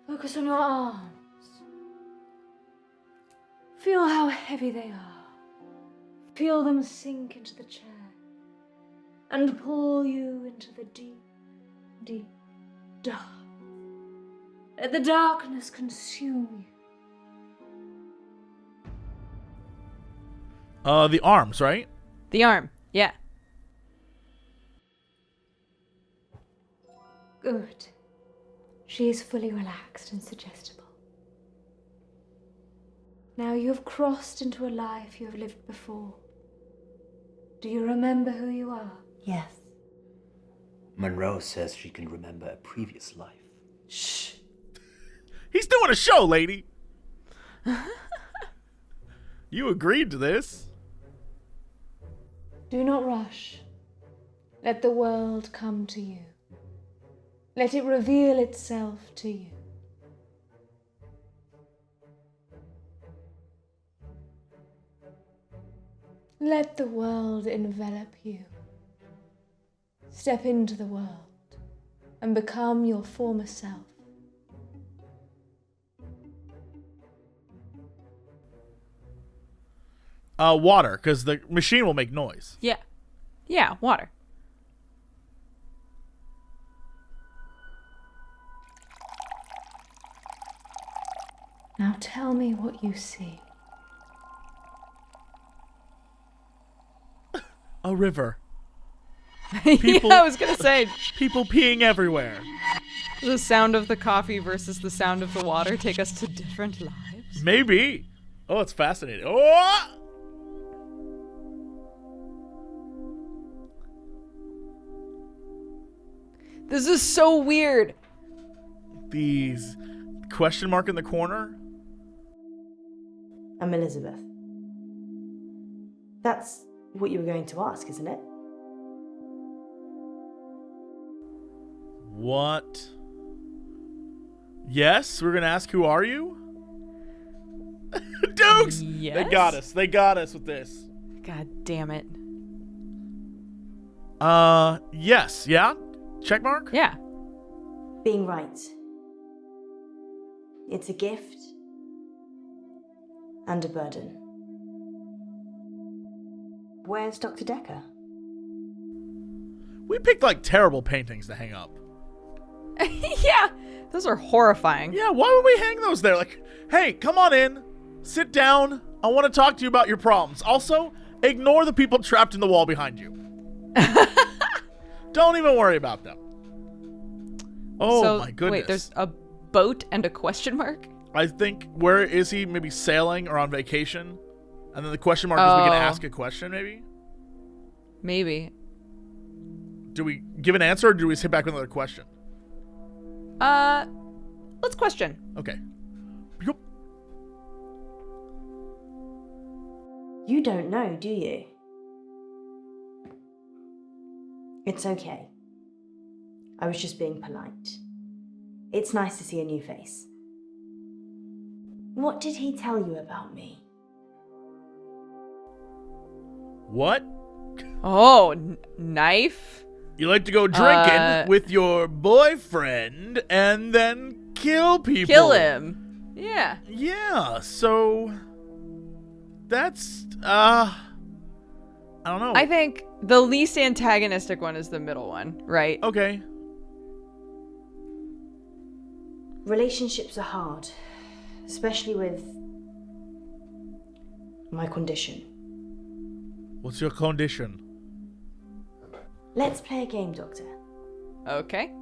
Focus on your arms. Feel how heavy they are. Feel them sink into the chair and pull you into the deep, deep dark. Let the darkness consume you. The arms, right? The arm, yeah. Good. She is fully relaxed and suggestible. Now you have crossed into a life you have lived before. Do you remember who you are? Yes. Monroe says she can remember a previous life. Shh. He's doing a show, lady. You agreed to this. Do not rush. Let the world come to you. Let it reveal itself to you. Let the world envelop you. Step into the world and become your former self. Water, because the machine will make noise. Yeah. Yeah, water. Now tell me what you see. A river. Yeah, I was gonna say. People peeing everywhere. The sound of the coffee versus the sound of the water take us to different lives. Maybe. Oh, it's fascinating. Oh! This is so weird. These question mark in the corner. I'm Elizabeth. That's what you were going to ask, isn't it? What? Yes, we're gonna ask, who are you? Dukes! Yes? They got us. They got us with this. God damn it. Yes. Yeah? Check mark? Yeah. Being right. It's a gift and a burden. Where's Dr. Dekker? We picked like terrible paintings to hang up. Yeah. Those are horrifying. Yeah, why would we hang those there? Like, hey, come on in. Sit down. I want to talk to you about your problems. Also, ignore the people trapped in the wall behind you. Don't even worry about them. Oh, so, my goodness. Wait, there's a boat and a question mark? I think, where is he? Maybe sailing or on vacation? And then the question mark is we can ask a question, maybe? Maybe. Do we give an answer or do we sit back with another question? Let's question. Okay. You don't know, do you? It's okay. I was just being polite. It's nice to see a new face. What did he tell you about me? What? Oh, knife? You like to go drinking with your boyfriend and then kill people. Kill him. Yeah. Yeah, so that's I don't know. I think the least antagonistic one is the middle one, right? Okay. Relationships are hard, especially with my condition. What's your condition? Let's play a game, Doctor. Okay.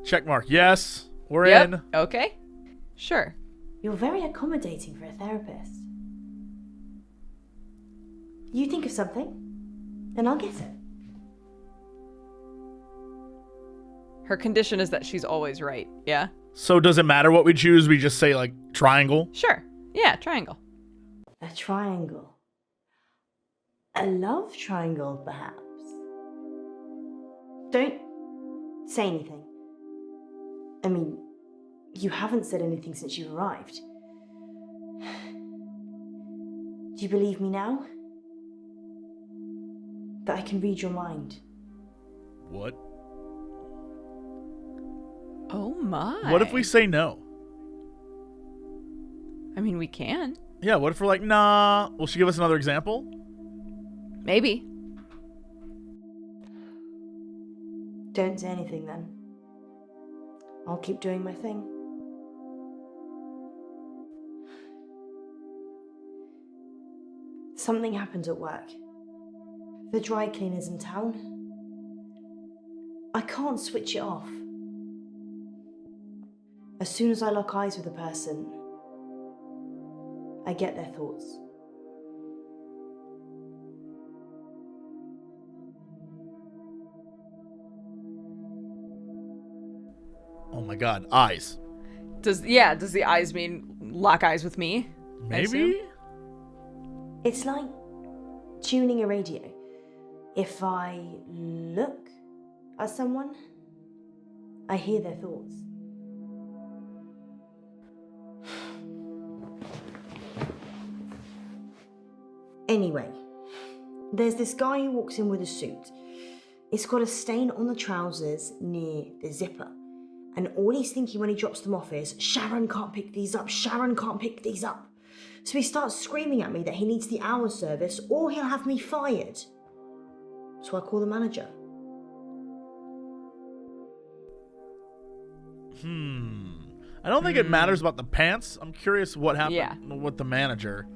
Check mark. Yes, we're Yep. in. Okay. Sure. You're very accommodating for a therapist. You think of something, and I'll get it. Her condition is that she's always right. Yeah? So does it matter what we choose? We just say like triangle? Sure. Yeah, triangle. A triangle. A love triangle, perhaps. Don't say anything. I mean, you haven't said anything since you arrived. Do you believe me now? That I can read your mind? What? Oh my. What if we say no? I mean, we can. Yeah, what if we're like, nah? Will she give us another example? Maybe. Don't say anything then. I'll keep doing my thing. Something happened at work. The dry cleaner's in town. I can't switch it off. As soon as I lock eyes with a person, I get their thoughts. Oh my god, eyes. Does the eyes mean lock eyes with me? Maybe? It's like tuning a radio. If I look at someone, I hear their thoughts. Anyway, there's this guy who walks in with a suit. It's got a stain on the trousers near the zipper. And all he's thinking when he drops them off is, Sharon can't pick these up, Sharon can't pick these up. So he starts screaming at me that he needs the hour service or he'll have me fired. So I call the manager. I don't think it matters about the pants. I'm curious what happened with the manager.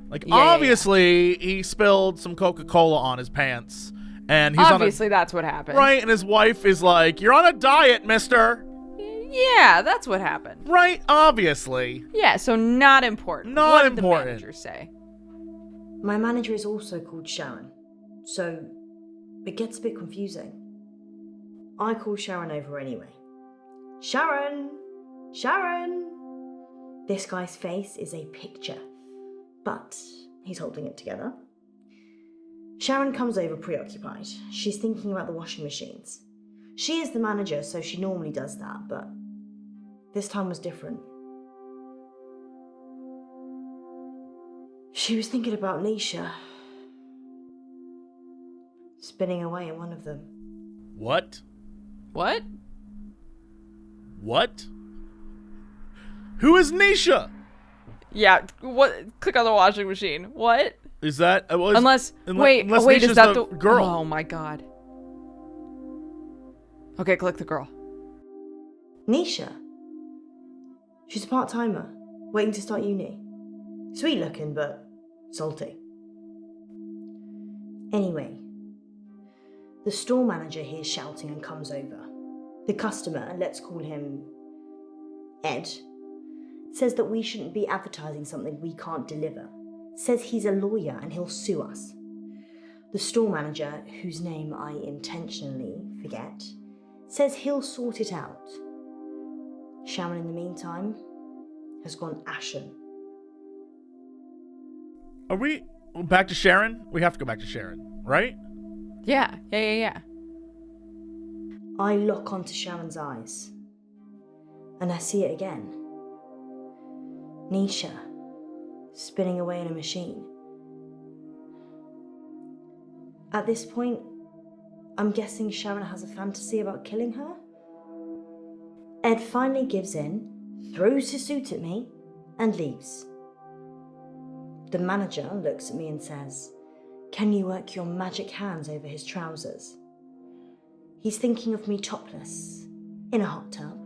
Like, Yeah, obviously, he spilled some Coca-Cola on his pants. And he's Obviously, that's what happened. Right, and his wife is like, you're on a diet, mister. Yeah, that's what happened. Right, obviously. Yeah, so not important. Not what did important. the manager say? My manager is also called Sharon, so it gets a bit confusing. I call Sharon over anyway. Sharon! Sharon! This guy's face is a picture, but he's holding it together. Sharon comes over preoccupied. She's thinking about the washing machines. She is the manager, so she normally does that, but this time was different. She was thinking about Nisha. Spinning away in one of them. What? What? What? Who is Nisha? Yeah, what? Click on the washing machine. What? Is that... Unless wait, is Nisha's that the the girl? Oh my god. Okay, click the girl. Nisha? She's a part-timer, waiting to start uni. Sweet looking, but salty. Anyway, the store manager hears shouting and comes over. The customer, let's call him Ed, says that we shouldn't be advertising something we can't deliver. Says he's a lawyer and he'll sue us. The store manager, whose name I intentionally forget, says he'll sort it out. Sharon, in the meantime, has gone ashen. Are we back to Sharon? We have to go back to Sharon, right? Yeah. I lock onto Sharon's eyes, and I see it again. Nisha, spinning away in a machine. At this point, I'm guessing Sharon has a fantasy about killing her. Ed finally gives in, throws his suit at me, and leaves. The manager looks at me and says, "Can you work your magic hands over his trousers?" He's thinking of me topless, in a hot tub,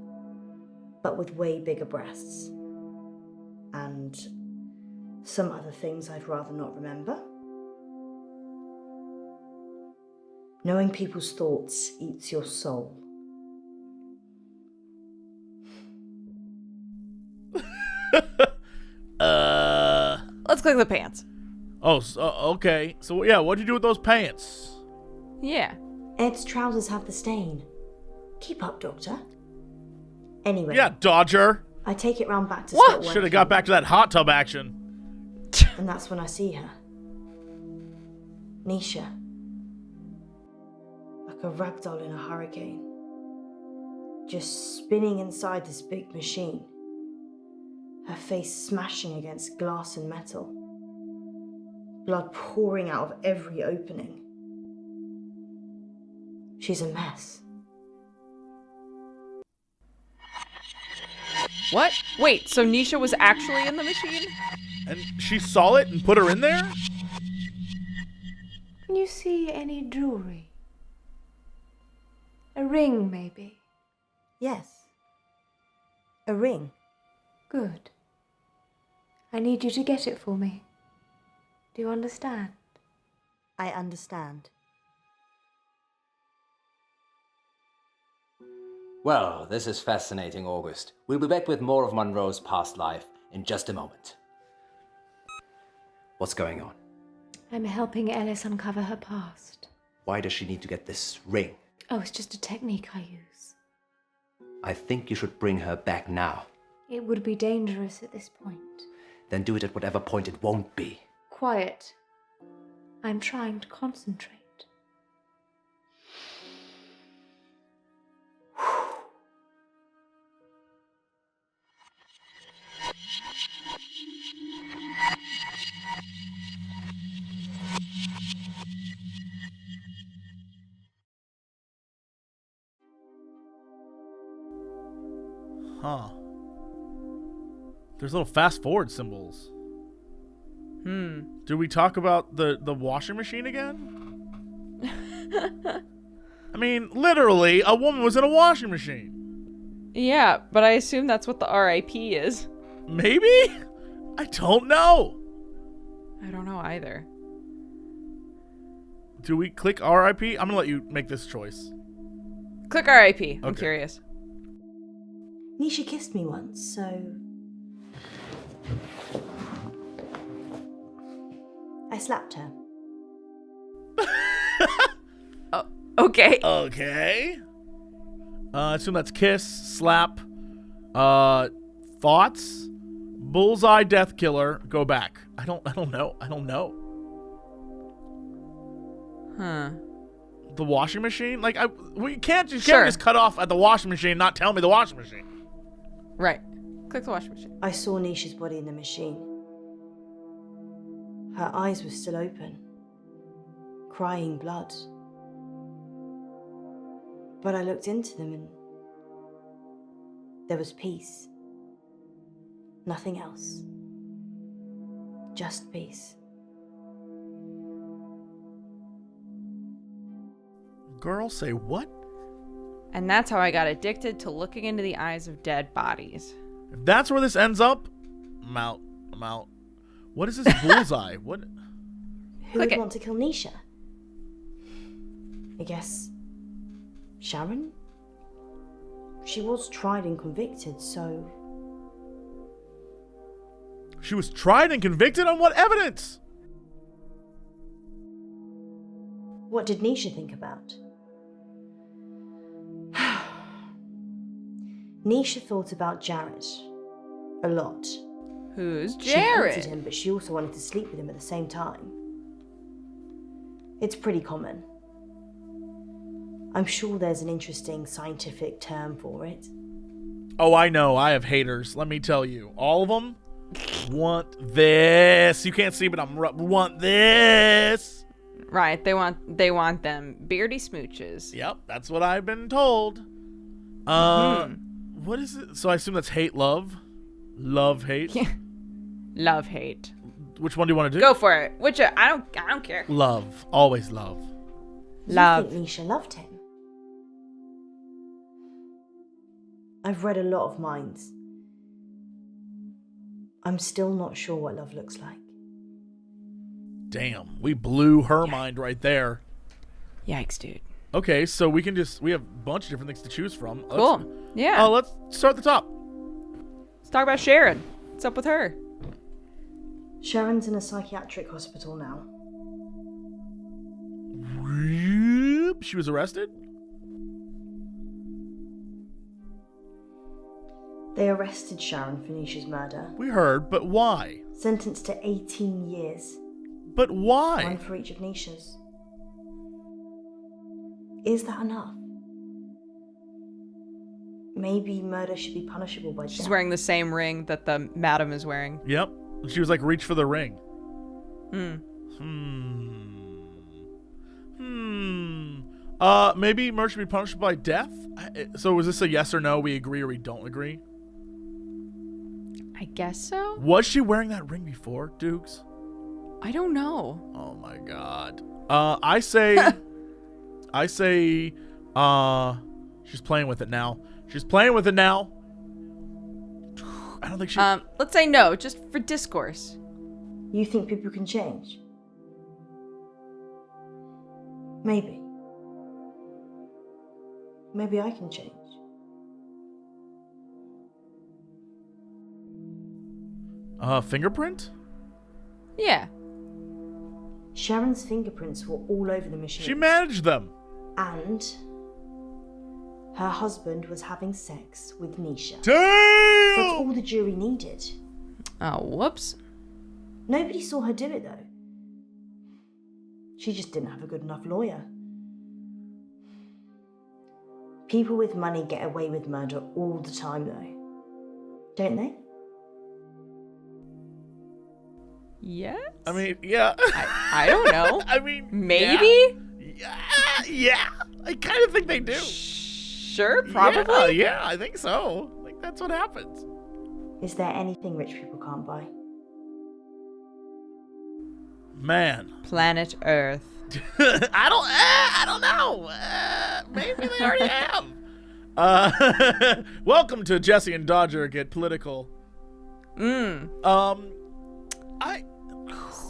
but with way bigger breasts. And some other things I'd rather not remember. Knowing people's thoughts eats your soul. Let's click the pants. Oh, okay. So, yeah, what'd you do with those pants? Yeah. Ed's trousers have the stain. Keep up, Doctor. Anyway. Yeah, Dodger. I take it round back to start working. Should have got back to that hot tub action. And that's when I see her. Nisha. Like a ragdoll in a hurricane. Just spinning inside this big machine. Her face smashing against glass and metal. Blood pouring out of every opening. She's a mess. What? Wait, so Nisha was actually in the machine? And she saw it and put her in there? Can you see any jewelry? A ring, maybe? Yes. A ring. Good. I need you to get it for me. Do you understand? I understand. Well, this is fascinating, August. We'll be back with more of Munro's past life in just a moment. What's going on? I'm helping Ellis uncover her past. Why does she need to get this ring? Oh, it's just a technique I use. I think you should bring her back now. It would be dangerous at this point. Then do it at whatever point it won't be. Quiet. I'm trying to concentrate. Huh. There's little fast forward symbols. Do we talk about the washing machine again? I mean, literally, a woman was in a washing machine. Yeah, but I assume that's what the RIP is. Maybe? I don't know. I don't know either. Do we click RIP? I'm going to let you make this choice. Click RIP. I'm curious. Nisha kissed me once, so... I slapped her. Okay. Okay. I assume that's kiss, slap, thoughts, bullseye, death killer, go back. I don't know. Huh. The washing machine? Like, we can't just cut off at the washing machine and not tell me the washing machine. Right. Click the washing machine. I saw Nisha's body in the machine. Her eyes were still open, crying blood. But I looked into them and there was peace. Nothing else. Just peace. Girl, say what? And that's how I got addicted to looking into the eyes of dead bodies. If that's where this ends up, I'm out. What is this bullseye? What? Who would want to kill Nisha? I guess Sharon? She was tried and convicted, so... She was tried and convicted on what evidence? What did Nisha think about? Nisha thought about Jared a lot. Who's She Jared? hated him, but she also wanted to sleep with him at the same time. It's pretty common. I'm sure there's an interesting scientific term for it. Oh, I know. I have haters. Let me tell you. All of them want this. You can't see, but want this. Right. They want them beardy smooches. Yep. That's what I've been told. What is it? So I assume that's hate, love? Love, hate? Yeah. Love, hate. Which one do you want to do? Go for it. Which I don't care. Love. Always love. Love. You think Nisha loved him? I've read a lot of minds. I'm still not sure what love looks like. Damn, we blew her mind right there. Yikes, dude. Okay, so we have a bunch of different things to choose from. Cool. Yeah. Let's start at the top. Let's talk about Sharon. What's up with her? Sharon's in a psychiatric hospital now. She was arrested? They arrested Sharon for Nisha's murder. We heard, but why? Sentenced to 18 years. But why? One for each of Nisha's. Is that enough? Maybe murder should be punishable by death. She's wearing the same ring that the madam is wearing. Yep. She was like, reach for the ring. Maybe murder should be punished by death? So is this a yes or no? We agree or we don't agree? I guess so. Was she wearing that ring before, Dukes? I don't know. Oh my god. I say she's playing with it now. She's playing with it now. I don't think she... let's say no, just for discourse. You think people can change? Maybe. Maybe I can change. Fingerprint? Yeah. Sharon's fingerprints were all over the machine. She managed them. And her husband was having sex with Nisha. Damn! That's all the jury needed. Oh, whoops. Nobody saw her do it, though. She just didn't have a good enough lawyer. People with money get away with murder all the time, though. Don't they? Yes? I mean, yeah. I don't know. I mean, maybe? Yeah. I kind of think they do. Sure, probably. Yeah, I think so. Like, that's what happens. Is there anything rich people can't buy? Man. Planet Earth. I don't know. Maybe they already have. Welcome to Jesse and Dodger Get Political.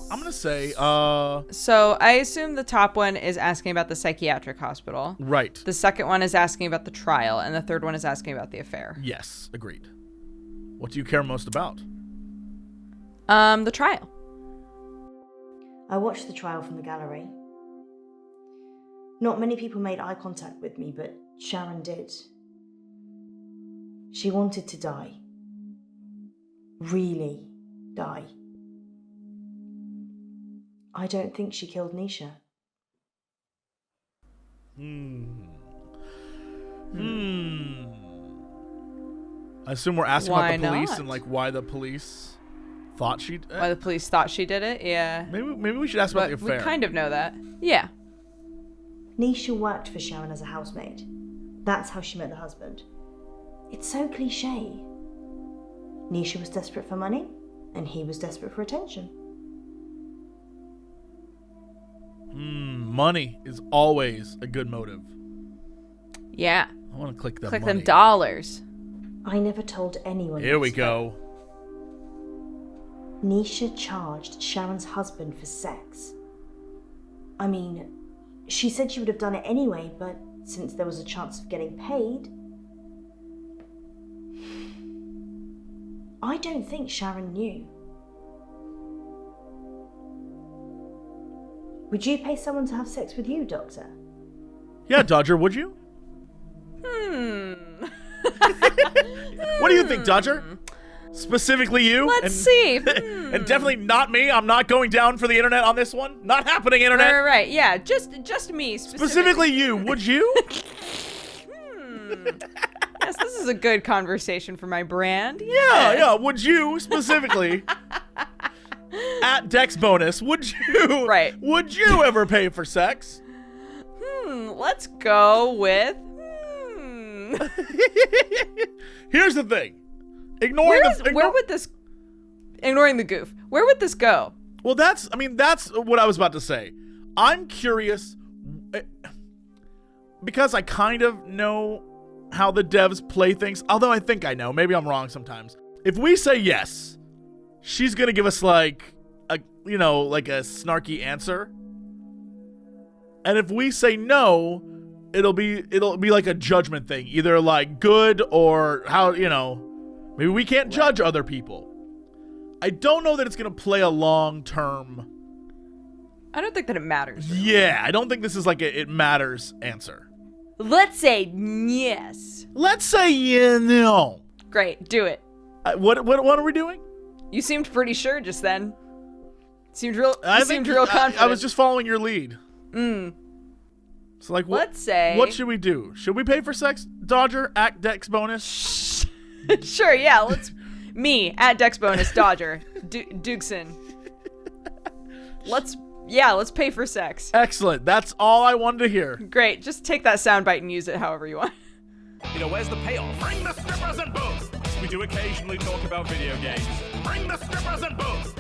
I'm gonna say so I assume the top one is asking about the psychiatric hospital. Right. The second one is asking about the trial, and the third one is asking about the affair. Yes, agreed. What do you care most about? The trial. I watched the trial from the gallery. Not many people made eye contact with me, but Sharon did. She wanted to die. Really die. I don't think she killed Nisha. I assume we're asking about the police not? and like why the police thought she. Why the police thought she did it? Yeah. Maybe we should ask about the affair. We kind of know that. Yeah. Nisha worked for Sharon as a housemaid. That's how she met the husband. It's so cliche. Nisha was desperate for money, and he was desperate for attention. Money is always a good motive. Yeah. I want to click that. Click them dollars. I never told anyone. Here we go. Nisha charged Sharon's husband for sex. I mean, she said she would have done it anyway, but since there was a chance of getting paid, I don't think Sharon knew. Would you pay someone to have sex with you, Doctor? Yeah, Dodger, would you? What do you think, Dodger? Specifically you? Let's see. And definitely not me. I'm not going down for the internet on this one. Not happening, internet. Right. Yeah, just me. Specifically you. Would you? Yes, this is a good conversation for my brand. Yeah. Would you specifically? At Dex Bonus, would you? Right. Would you ever pay for sex? Let's go with. Here's the thing. Ignoring the goof. Where would this go? Well, that's what I was about to say. I'm curious because I kind of know how the devs play things, although I think I know. Maybe I'm wrong sometimes. If we say yes, she's going to give us like a snarky answer. And if we say no, it'll be like a judgment thing, either like good or how, maybe we can't judge other people. I don't know that it's going to play a long-term. I don't think that it matters. Really. Yeah, I don't think this is like a it matters answer. Let's say yes. Let's say no. Great, do it. What are we doing? You seemed pretty sure just then. Seemed real confident. I was just following your lead. So like, let's say. What should we do? Should we pay for sex Dodger at Dex bonus? Sure, yeah. Me at Dex bonus Dodger Dugson. Let's pay for sex. Excellent. That's all I wanted to hear. Great. Just take that soundbite and use it however you want. Where's the payoff? Bring the strippers and booze. We do occasionally talk about video games. Bring the strippers and booze.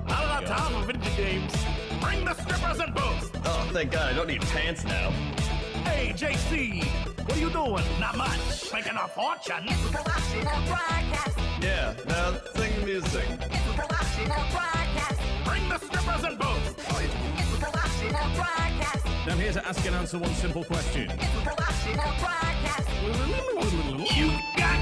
Not enough time for video games. Bring the strippers and booze. Oh, thank God, I don't need pants now. Hey, JC, what are you doing? Not much. Making a fortune. Yeah, now sing the music. Bring the strippers and booze. I'm here to ask and answer one simple question. You got